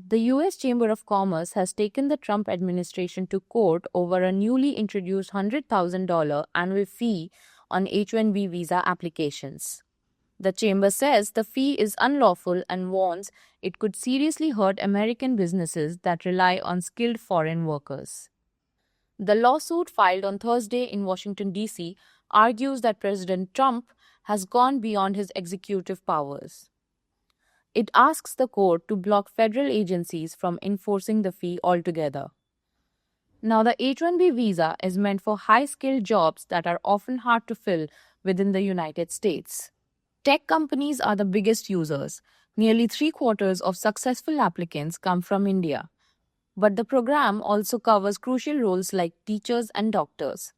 The US Chamber of Commerce has taken the Trump administration to court over a newly introduced $100,000 annual fee on H-1B visa applications. The chamber says the fee is unlawful and warns it could seriously hurt American businesses that rely on skilled foreign workers. The lawsuit filed on Thursday in Washington, D.C., argues that President Trump has gone beyond his executive powers. It asks the court to block federal agencies from enforcing the fee altogether. Now, the H-1B visa is meant for high-skilled jobs that are often hard to fill within the United States. Tech companies are the biggest users. Nearly 3/4 of successful applicants come from India. But the program also covers crucial roles like teachers and doctors.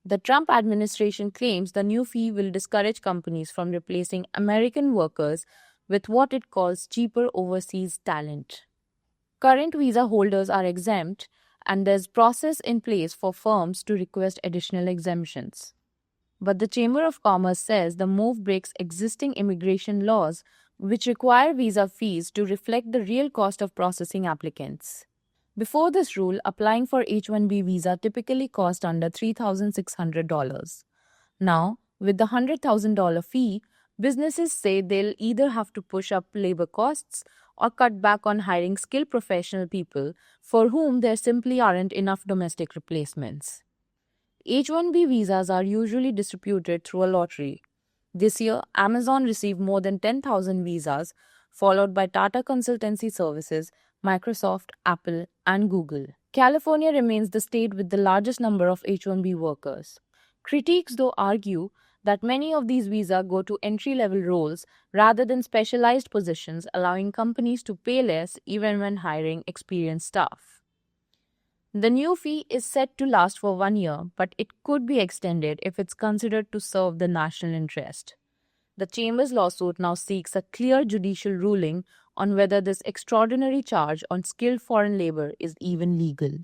The Trump administration claims the new fee will discourage companies from replacing American workers with what it calls cheaper overseas talent. Current visa holders are exempt, and there's process in place for firms to request additional exemptions. But the Chamber of Commerce says the move breaks existing immigration laws, which require visa fees to reflect the real cost of processing applicants. Before this rule, applying for H-1B visa typically cost under $3,600. Now, with the $100,000 fee, businesses say they'll either have to push up labor costs or cut back on hiring skilled professional people for whom there simply aren't enough domestic replacements. H-1B visas are usually distributed through a lottery. This year, Amazon received more than 10,000 visas, followed by Tata Consultancy Services, Microsoft, Apple, and Google. California remains the state with the largest number of H-1B workers. Critics, though, argue that many of these visas go to entry-level roles rather than specialized positions, allowing companies to pay less even when hiring experienced staff. The new fee is set to last for 1 year, but it could be extended if it's considered to serve the national interest. The Chamber's lawsuit now seeks a clear judicial ruling on whether this extraordinary charge on skilled foreign labor is even legal.